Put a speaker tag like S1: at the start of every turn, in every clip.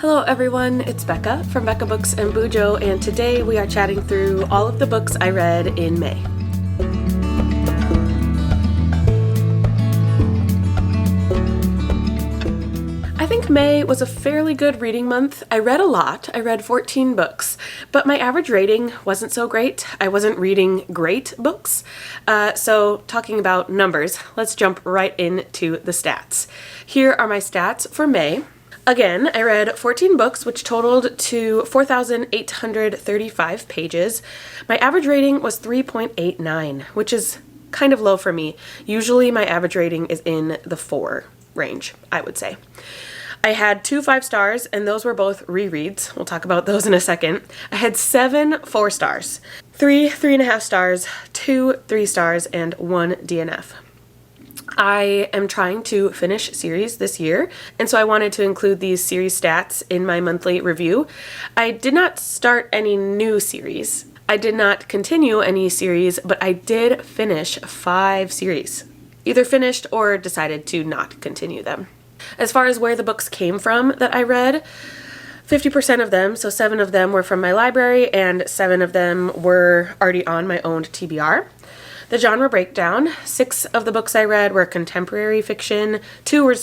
S1: Hello everyone, it's Becca from Becca Books and Bujo, and today we are chatting through all of the books I read in May. I think May was a fairly good reading month. I read a lot. I read 14 books, but my average rating wasn't so great. I wasn't reading great books. So talking about numbers, let's jump right into the stats. Here are my stats for May. Again, I read 14 books, which totaled to 4,835 pages. My average rating was 3.89, which is kind of low for me. Usually my average rating is in the 4 range, I would say. I had 2 5 stars, and those were both rereads. We'll talk about those in a second. I had 7 4 stars, 3 3.5 stars, 2 3 stars, and 1 DNF. I am trying to finish series this year, and so I wanted to include these series stats in my monthly review. I did not start any new series. I did not continue any series, but I did finish 5 series. Either finished or decided to not continue them. As far as where the books came from that I read, 50% of them, so 7 of them were from my library, and 7 of them were already on my owned TBR. The genre breakdown: 6 of the books I read were contemporary fiction, 2 were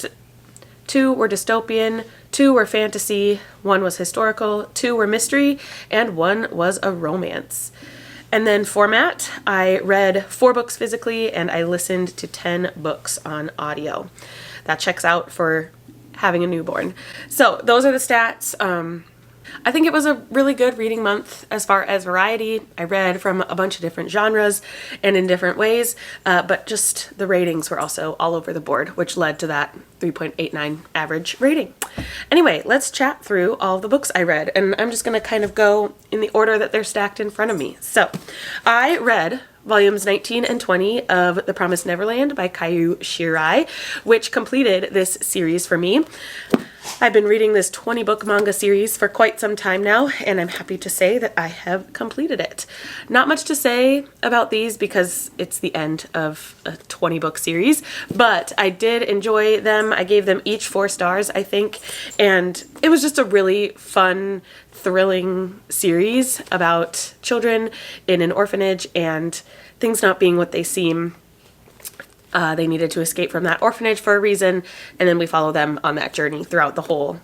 S1: dystopian, 2 were fantasy, 1 was historical, 2 were mystery, and 1 was a romance. And then format: I read 4 books physically, and I listened to 10 books on audio. That checks out for having a newborn. So those are the stats. I think it was a really good reading month as far as variety. I read from a bunch of different genres and in different ways, but just the ratings were also all over the board, which led to that 3.89 average rating. Anyway, let's chat through all the books I read, and I'm just going to kind of go in the order that they're stacked in front of me. So I read volumes 19 and 20 of The Promised Neverland by Kaiju Shirai, which completed this series for me. I've been reading this 20-book manga series for quite some time now, and I'm happy to say that I have completed it. Not much to say about these because it's the end of a 20-book series, but I did enjoy them. I gave them each 4 stars, I think, and it was just a really fun, thrilling series about children in an orphanage and things not being what they seem. They needed to escape from that orphanage for a reason, and then we follow them on that journey throughout the whole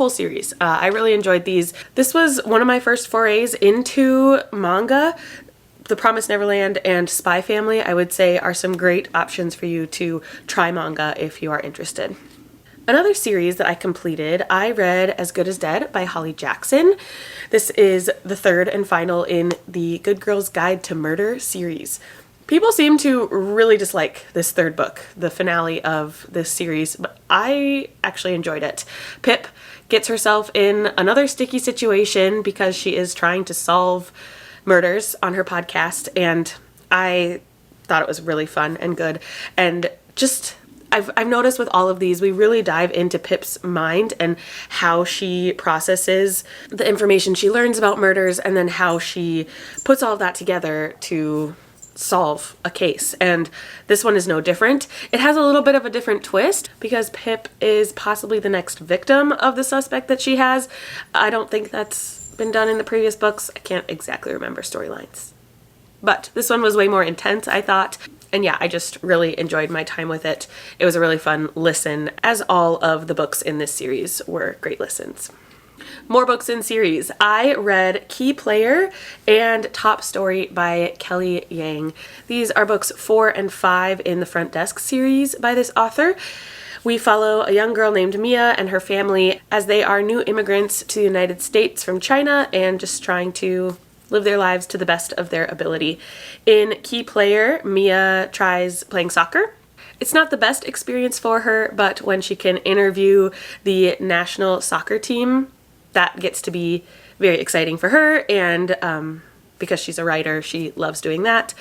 S1: series. I really enjoyed these. This was one of my first forays into manga. The Promised Neverland and Spy Family, I would say, are some great options for you to try manga if you are interested. Another series that I completed, I read As Good as Dead by Holly Jackson. This is the 3rd and final in the Good Girl's Guide to Murder series. People seem to really dislike this 3rd book, the finale of this series, but I actually enjoyed it. Pip gets herself in another sticky situation because she is trying to solve murders on her podcast, and I thought it was really fun and good. And just I've noticed with all of these, we really dive into Pip's mind and how she processes the information she learns about murders, and then how she puts all of that together to solve a case. And this one is no different. It has a little bit of a different twist because Pip is possibly the next victim of the suspect that she has. I don't think that's been done in the previous books. I can't exactly remember storylines. But this one was way more intense, I thought. And yeah, I just really enjoyed my time with it. It was a really fun listen, as all of the books in this series were great listens. More books in series. I read Key Player and Top Story by Kelly Yang. These are books 4 and 5 in the Front Desk series by this author. We follow a young girl named Mia and her family as they are new immigrants to the United States from China and just trying to live their lives to the best of their ability. In Key Player, Mia tries playing soccer. It's not the best experience for her, but when she can interview the national soccer team, that gets to be very exciting for her, and because she's a writer, she loves doing that.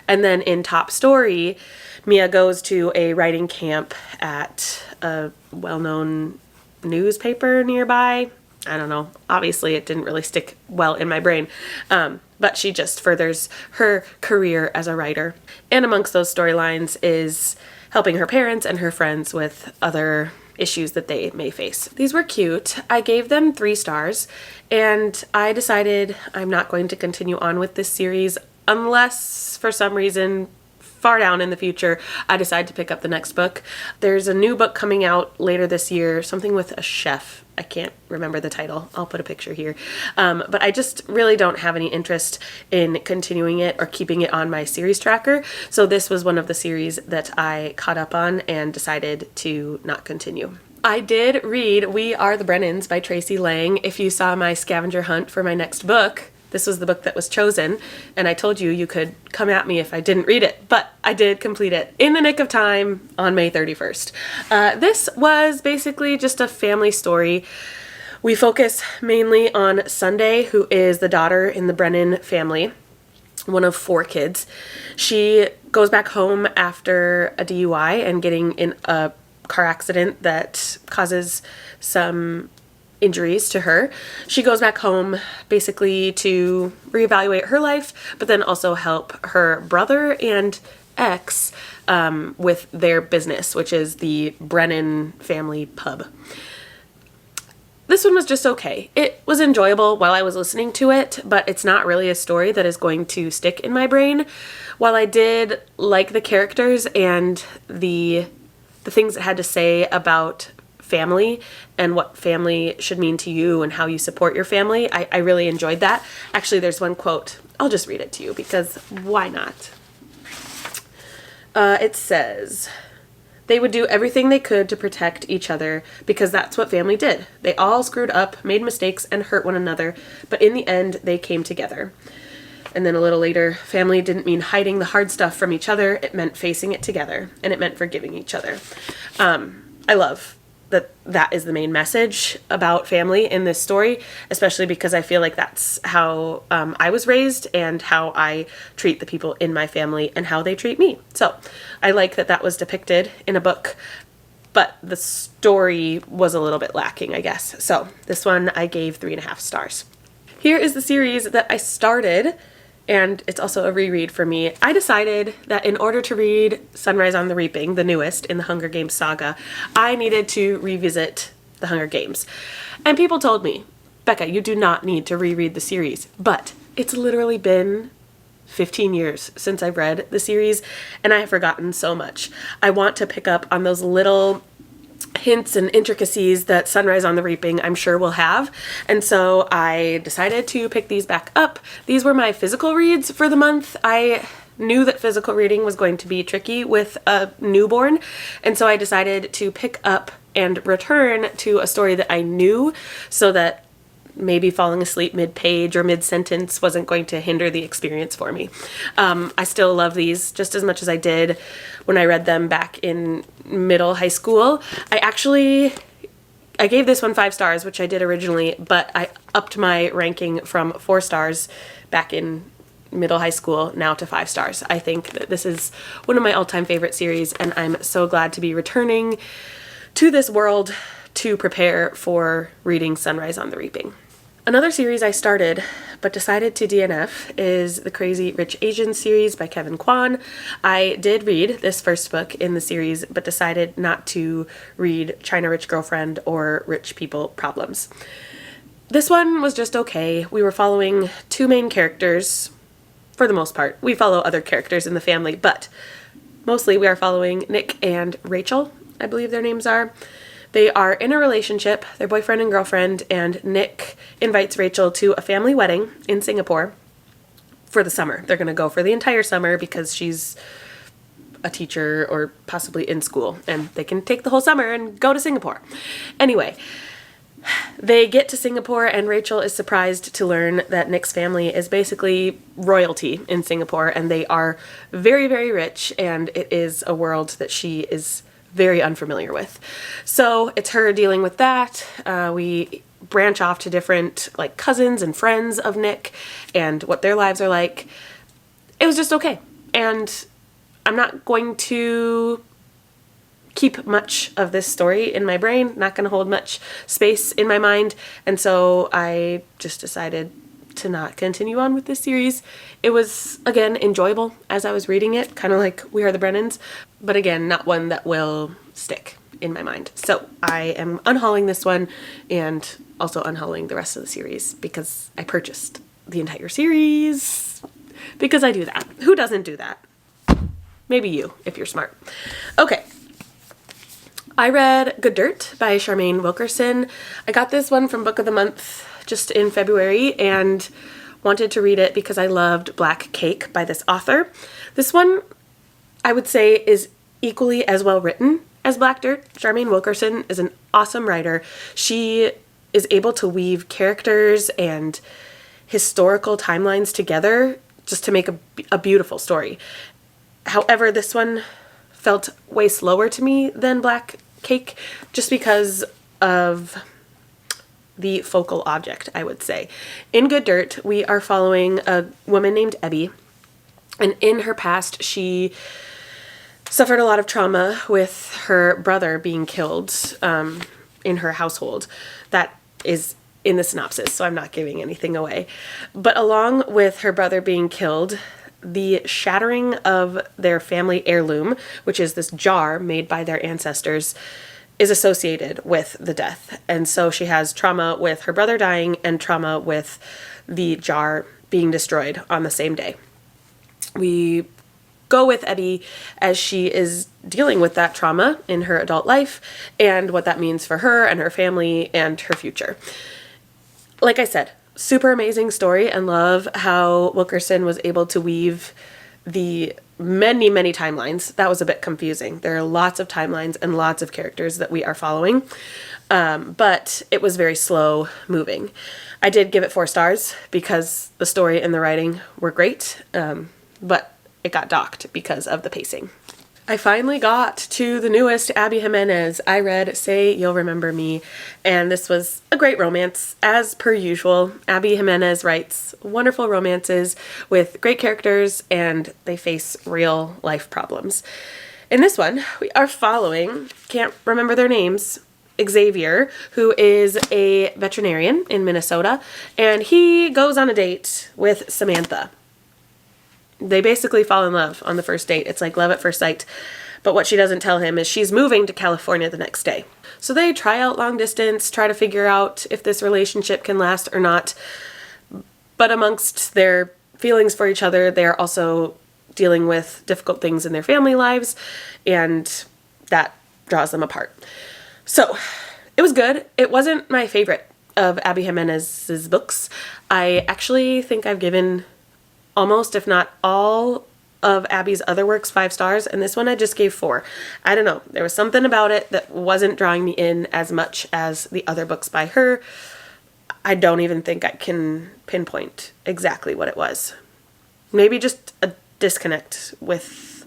S1: And then in Top Story, Mia goes to a writing camp at a well-known newspaper nearby. I don't know. Obviously, it didn't really stick well in my brain, but she just furthers her career as a writer. And amongst those storylines is helping her parents and her friends with other issues that they may face. These were cute. I gave them 3 stars, and I decided I'm not going to continue on with this series unless for some reason far down in the future I decide to pick up the next book. There's a new book coming out later this year, something with a chef. I can't remember the title. I'll put a picture here. But I just really don't have any interest in continuing it or keeping it on my series tracker. So this was one of the series that I caught up on and decided to not continue. I did read We Are the Brennans by Tracy Lang. If you saw my scavenger hunt for my next book, this was the book that was chosen, and I told you you could come at me if I didn't read it, but I did complete it in the nick of time on May 31st. This was basically just a family story. We focus mainly on Sunday, who is the daughter in the Brennan family, one of 4 kids. She goes back home after a DUI and getting in a car accident that causes some injuries to her. She goes back home basically to reevaluate her life, but then also help her brother and ex with their business, which is the Brennan family pub. This one was just okay. It was enjoyable while I was listening to it, but it's not really a story that is going to stick in my brain. While I did like the characters and the things it had to say about family and what family should mean to you and how you support your family, I really enjoyed that. Actually, there's one quote. I'll just read it to you because why not? It says, "They would do everything they could to protect each other because that's what family did. They all screwed up, made mistakes, and hurt one another, but in the end, they came together." And then a little later, family didn't mean hiding the hard stuff from each other. It meant facing it together, and it meant forgiving each other. I love that is the main message about family in this story, especially because I feel like that's how I was raised and how I treat the people in my family and how they treat me. So I like that was depicted in a book, but the story was a little bit lacking, I guess. So this one I gave 3.5 stars. Here is the series that I started, and it's also a reread for me. I decided that in order to read Sunrise on the Reaping, the newest in the Hunger Games saga, I needed to revisit the Hunger Games. And people told me, "Becca, you do not need to reread the series." But it's literally been 15 years since I've read the series, and I have forgotten so much. I want to pick up on those little hints and intricacies that Sunrise on the Reaping I'm sure will have, and so I decided to pick these back up. These were my physical reads for the month. I knew that physical reading was going to be tricky with a newborn, and so I decided to pick up and return to a story that I knew so that maybe falling asleep mid-page or mid-sentence wasn't going to hinder the experience for me. I still love these just as much as I did when I read them back in middle high school. I gave this one 5 stars, which I did originally, but I upped my ranking from 4 stars back in middle high school now to 5 stars. I think that this is one of my all-time favorite series, and I'm so glad to be returning to this world to prepare for reading Sunrise on the Reaping. Another series I started but decided to DNF is the Crazy Rich Asians series by Kevin Kwan. I did read this first book in the series but decided not to read China Rich Girlfriend or Rich People Problems. This one was just okay. We were following 2 main characters for the most part. We follow other characters in the family, but mostly we are following Nick and Rachel, I believe their names are. They are in a relationship, they're boyfriend and girlfriend, and Nick invites Rachel to a family wedding in Singapore for the summer. They're going to go for the entire summer because she's a teacher or possibly in school, and they can take the whole summer and go to Singapore. Anyway, they get to Singapore, and Rachel is surprised to learn that Nick's family is basically royalty in Singapore, and they are very, very rich, and it is a world that she is very unfamiliar with. So it's her dealing with that. We branch off to different cousins and friends of Nick and what their lives are like. It was just okay. And I'm not going to keep much of this story in my brain, not going to hold much space in my mind. And so I just decided to not continue on with this series. It was, again, enjoyable as I was reading it, kind of like We Are the Brennans, but again, not one that will stick in my mind. So I am unhauling this one and also unhauling the rest of the series because I purchased the entire series because I do that. Who doesn't do that? Maybe you, if you're smart. Okay. I read Good Dirt by Charmaine Wilkerson. I got this one from Book of the Month just in February and wanted to read it because I loved Black Cake by this author. This one, I would say, is equally as well written as Black Dirt. Charmaine Wilkerson is an awesome writer. She is able to weave characters and historical timelines together just to make a beautiful story. However, this one felt way slower to me than Black Cake just because of the focal object, I would say. In Good Dirt, we are following a woman named Abby, and in her past, she suffered a lot of trauma with her brother being killed in her household. That is in the synopsis, so I'm not giving anything away. But along with her brother being killed, the shattering of their family heirloom, which is this jar made by their ancestors, is associated with the death. And so she has trauma with her brother dying and trauma with the jar being destroyed on the same day. We go with Abby as she is dealing with that trauma in her adult life and what that means for her and her family and her future. Like I said, super amazing story, and love how Wilkerson was able to weave the many, many timelines. That was a bit confusing. There are lots of timelines and lots of characters that we are following, but it was very slow moving. I did give it 4 stars because the story and the writing were great, but it got docked because of the pacing. I finally got to the newest Abby Jimenez. I read Say You'll Remember Me, and this was a great romance. As per usual, Abby Jimenez writes wonderful romances with great characters, and they face real life problems. In this one, we are following, can't remember their names, Xavier, who is a veterinarian in Minnesota, and he goes on a date with Samantha. They basically fall in love on the first date. It's like love at first sight. But what she doesn't tell him is she's moving to California the next day. So they try out long distance, try to figure out if this relationship can last or not. But amongst their feelings for each other, they're also dealing with difficult things in their family lives, and that draws them apart. So it was good. It wasn't my favorite of Abby Jimenez's books. I actually think I've given almost, if not all, of Abby's other works 5 stars, and this one I just gave 4. I don't know. There was something about it that wasn't drawing me in as much as the other books by her. I don't even think I can pinpoint exactly what it was. Maybe just a disconnect with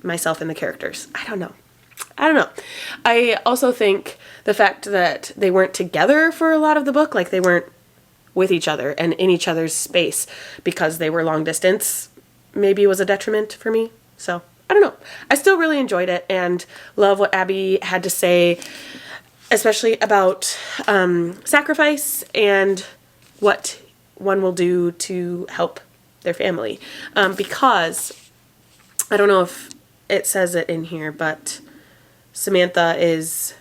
S1: myself and the characters. I don't know. I also think the fact that they weren't together for a lot of the book, like they weren't with each other and in each other's space because they were long distance, maybe was a detriment for me. So I don't know. I still really enjoyed it and love what Abby had to say, especially about sacrifice and what one will do to help their family. Because I don't know if it says it in here, but Samantha is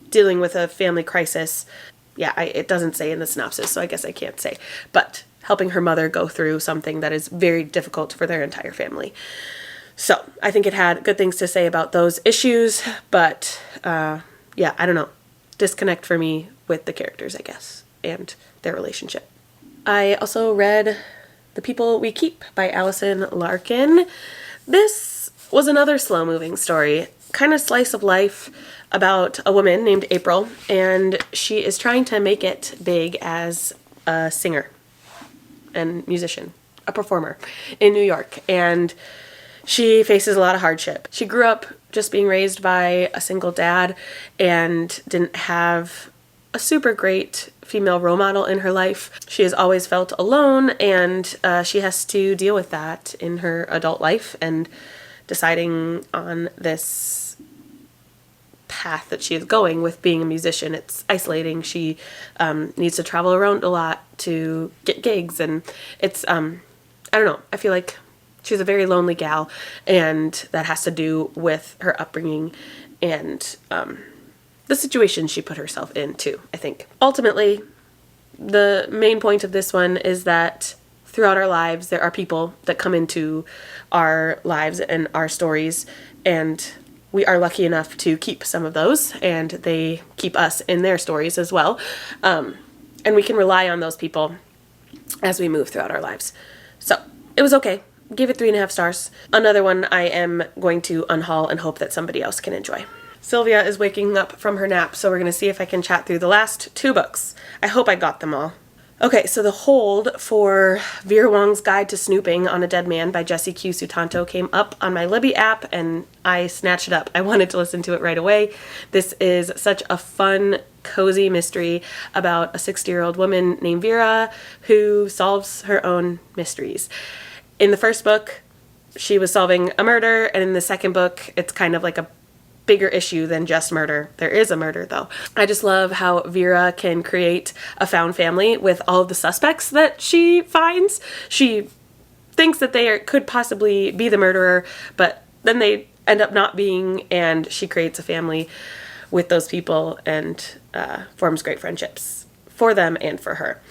S1: dealing with a family crisis. Yeah, it doesn't say in the synopsis, so I guess I can't say. But helping her mother go through something that is very difficult for their entire family. So I think it had good things to say about those issues, but yeah, I don't know. Disconnect for me with the characters, I guess, and their relationship. I also read The People We Keep by Allison Larkin. This was another slow-moving story, kind of slice of life about a woman named April, and she is trying to make it big as a singer and musician, a performer in New York, and she faces a lot of hardship. She grew up just being raised by a single dad and didn't have a super great female role model in her life. She has always felt alone, and she has to deal with that in her adult life and deciding on this path that she is going with being a musician. It's isolating. She needs to travel around a lot to get gigs, and it's I don't know, I feel like she's a very lonely gal, and that has to do with her upbringing and the situation she put herself in too, I think. Ultimately, the main point of this one is that throughout our lives, there are people that come into our lives and our stories, and we are lucky enough to keep some of those, and they keep us in their stories as well. And we can rely on those people as we move throughout our lives. So it was okay. Gave it 3.5 stars. Another one I am going to unhaul and hope that somebody else can enjoy. Sylvia is waking up from her nap, so we're going to see if I can chat through the last 2 books. I hope I got them all. Okay, so the hold for Vera Wong's Guide to Snooping on a Dead Man by Jessie Q. Sutanto came up on my Libby app, and I snatched it up. I wanted to listen to it right away. This is such a fun, cozy mystery about a 60-year-old woman named Vera who solves her own mysteries. In the first book, she was solving a murder, and in the second book, it's kind of like a bigger issue than just murder. There is a murder, though. I just love how Vera can create a found family with all of the suspects that she finds. She thinks that they could possibly be the murderer, but then they end up not being, and she creates a family with those people and forms great friendships for them and for her.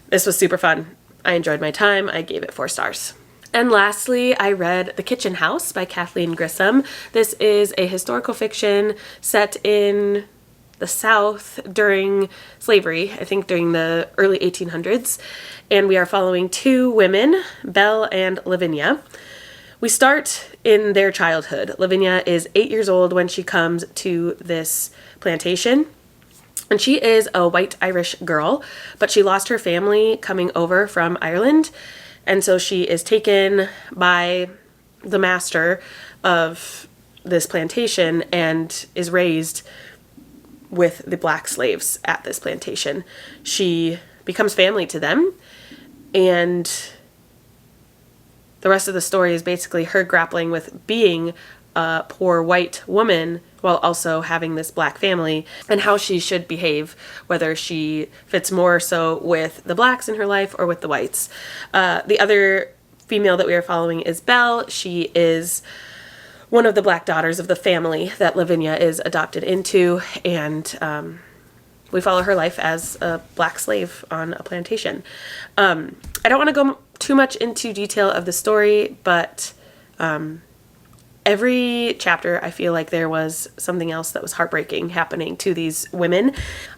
S1: This was super fun. I enjoyed my time. I gave it 4 stars. And lastly, I read The Kitchen House by Kathleen Grissom. This is a historical fiction set in the South during slavery, I think during the early 1800s. And we are following 2 women, Belle and Lavinia. We start in their childhood. Lavinia is 8 years old when she comes to this plantation. And she is a white Irish girl, but she lost her family coming over from Ireland. And so she is taken by the master of this plantation and is raised with the black slaves at this plantation. She becomes family to them, and the rest of the story is basically her grappling with being a poor white woman while also having this black family, and how she should behave, whether she fits more so with the blacks in her life or with the whites. The other female that we are following is Belle. She is one of the black daughters of the family that Lavinia is adopted into, and we follow her life as a black slave on a plantation. I don't want to go too much into detail of the story, but every chapter, I feel like there was something else that was heartbreaking happening to these women.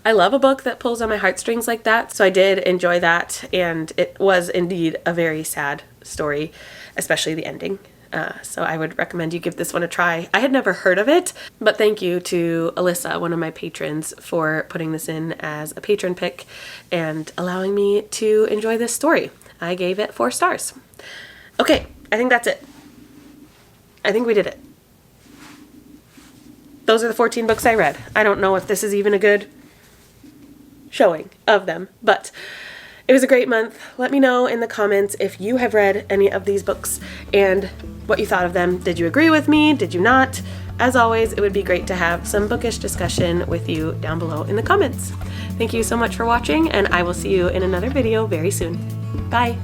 S1: I love a book that pulls on my heartstrings like that, so I did enjoy that, and it was indeed a very sad story, especially the ending. So I would recommend you give this one a try. I had never heard of it, but thank you to Alyssa, one of my patrons, for putting this in as a patron pick and allowing me to enjoy this story. I gave it 4 stars. Okay, I think that's it. I think we did it. Those are the 14 books I read. I don't know if this is even a good showing of them, but it was a great month. Let me know in the comments if you have read any of these books and what you thought of them. Did you agree with me? Did you not? As always, it would be great to have some bookish discussion with you down below in the comments. Thank you so much for watching, and I will see you in another video very soon. Bye!